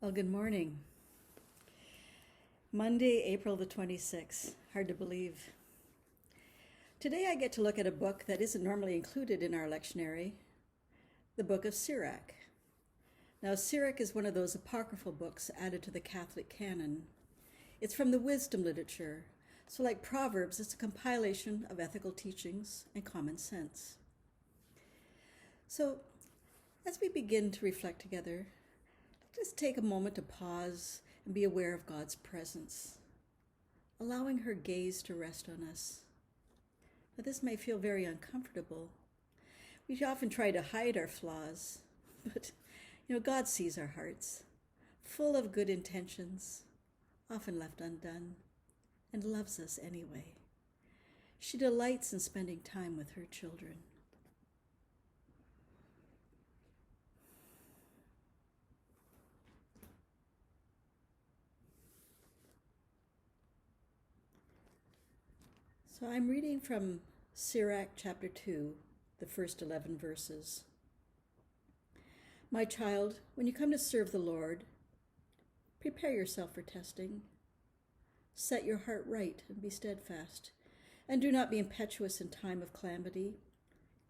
Well, good morning. Monday, April the 26th. Hard to believe. Today I get to look at a book that isn't normally included in our lectionary, the book of Sirach. Now, Sirach is one of those apocryphal books added to the Catholic canon. It's from the wisdom literature, so like Proverbs, it's a compilation of ethical teachings and common sense. So, as we begin to reflect together, just take a moment to pause and be aware of God's presence, allowing her gaze to rest on us. Now, this may feel very uncomfortable. We often try to hide our flaws, but God sees our hearts, full of good intentions, often left undone, and loves us anyway. She delights in spending time with her children. So I'm reading from Sirach chapter 2, the first 11 verses. My child, when you come to serve the Lord, prepare yourself for testing. Set your heart right and be steadfast, and do not be impetuous in time of calamity.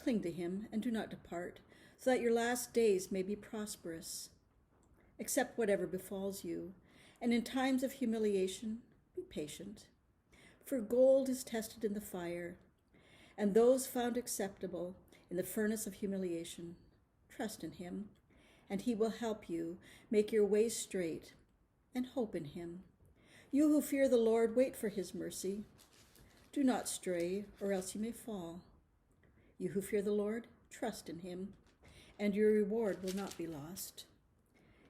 Cling to him and do not depart, so that your last days may be prosperous. Accept whatever befalls you, and in times of humiliation, be patient. For gold is tested in the fire, and those found acceptable in the furnace of humiliation. Trust in him, and he will help you make your way straight, and hope in him. You who fear the Lord, wait for his mercy. Do not stray, or else you may fall. You who fear the Lord, trust in him, and your reward will not be lost.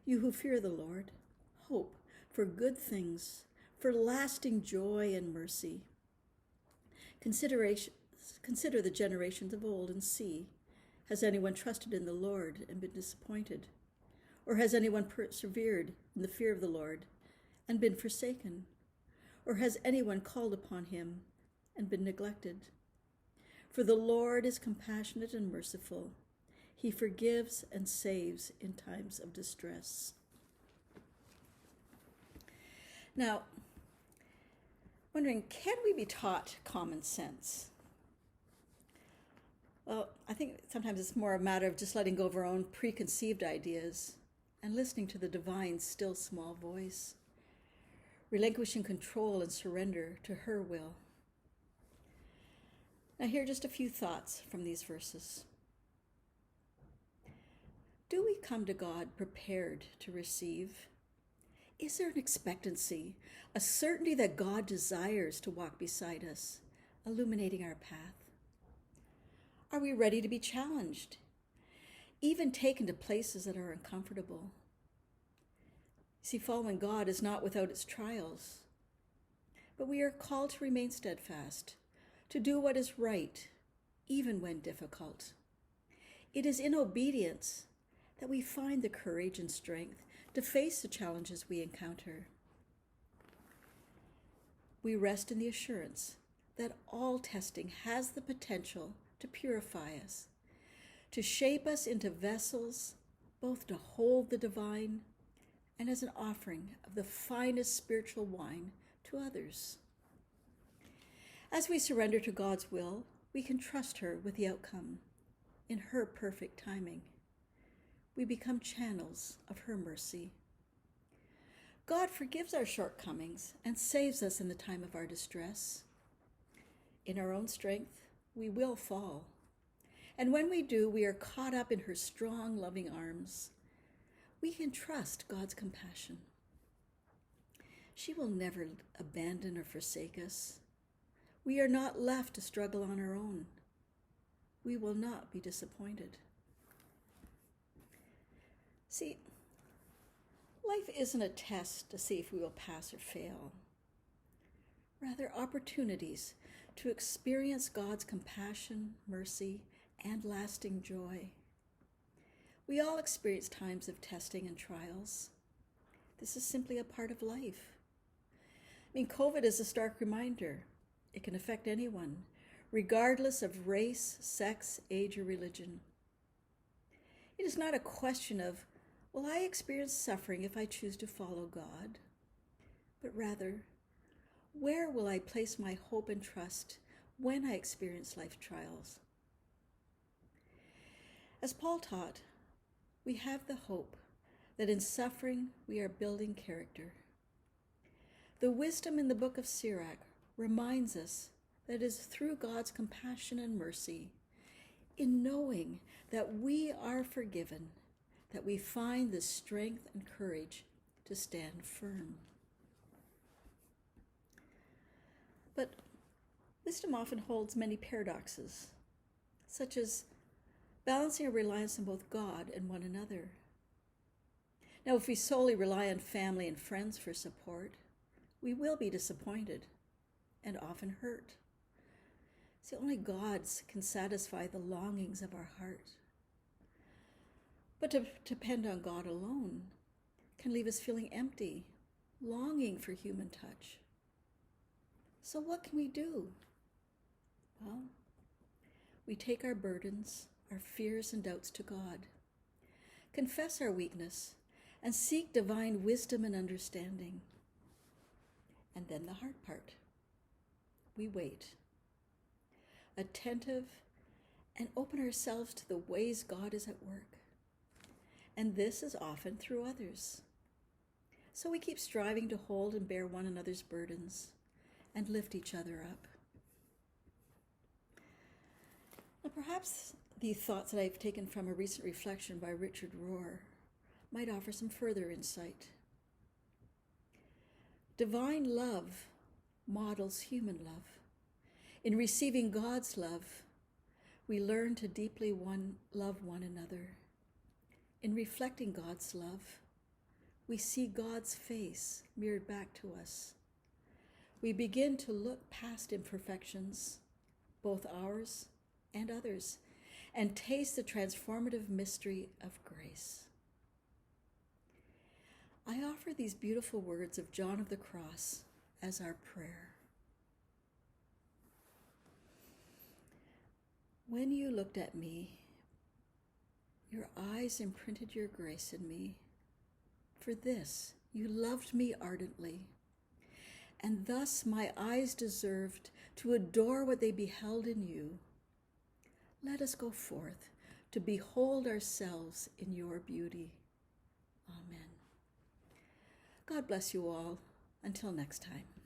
You who fear the Lord, hope for good things, for lasting joy and mercy. Consider the generations of old and see, has anyone trusted in the Lord and been disappointed? Or has anyone persevered in the fear of the Lord and been forsaken? Or has anyone called upon him and been neglected? For the Lord is compassionate and merciful. He forgives and saves in times of distress. Now, wondering, can we be taught common sense? Well, I think sometimes it's more a matter of just letting go of our own preconceived ideas and listening to the divine, still small voice, relinquishing control and surrender to her will. Now, here are just a few thoughts from these verses. Do we come to God prepared to receive? Is there an expectancy, a certainty that God desires to walk beside us, illuminating our path? Are we ready to be challenged, even taken to places that are uncomfortable? See, following God is not without its trials, but we are called to remain steadfast, to do what is right, even when difficult. It is in obedience that we find the courage and strength to face the challenges we encounter. We rest in the assurance that all testing has the potential to purify us, to shape us into vessels, both to hold the divine and as an offering of the finest spiritual wine to others. As we surrender to God's will, we can trust her with the outcome in her perfect timing. We become channels of her mercy. God forgives our shortcomings and saves us in the time of our distress. In our own strength, we will fall. And when we do, we are caught up in her strong, loving arms. We can trust God's compassion. She will never abandon or forsake us. We are not left to struggle on our own. We will not be disappointed. See, life isn't a test to see if we will pass or fail. Rather, opportunities to experience God's compassion, mercy, and lasting joy. We all experience times of testing and trials. This is simply a part of life. COVID is a stark reminder. It can affect anyone, regardless of race, sex, age, or religion. It is not a question of will I experience suffering if I choose to follow God? But rather, where will I place my hope and trust when I experience life trials? As Paul taught, we have the hope that in suffering we are building character. The wisdom in the book of Sirach reminds us that it is through God's compassion and mercy, in knowing that we are forgiven, that we find the strength and courage to stand firm. But wisdom often holds many paradoxes, such as balancing a reliance on both God and one another. Now, if we solely rely on family and friends for support, we will be disappointed and often hurt. See, only God can satisfy the longings of our heart. But to depend on God alone can leave us feeling empty, longing for human touch. So what can we do? Well, we take our burdens, our fears and doubts to God, confess our weakness, and seek divine wisdom and understanding. And then the hard part. We wait, attentive, and open ourselves to the ways God is at work. And this is often through others. So we keep striving to hold and bear one another's burdens and lift each other up. Now, perhaps the thoughts that I've taken from a recent reflection by Richard Rohr might offer some further insight. Divine love models human love. In receiving God's love, we learn to deeply love one another. In reflecting God's love, we see God's face mirrored back to us. We begin to look past imperfections, both ours and others, and taste the transformative mystery of grace. I offer these beautiful words of John of the Cross as our prayer. When you looked at me, your eyes imprinted your grace in me. For this, you loved me ardently, and thus my eyes deserved to adore what they beheld in you. Let us go forth to behold ourselves in your beauty. Amen. God bless you all. Until next time.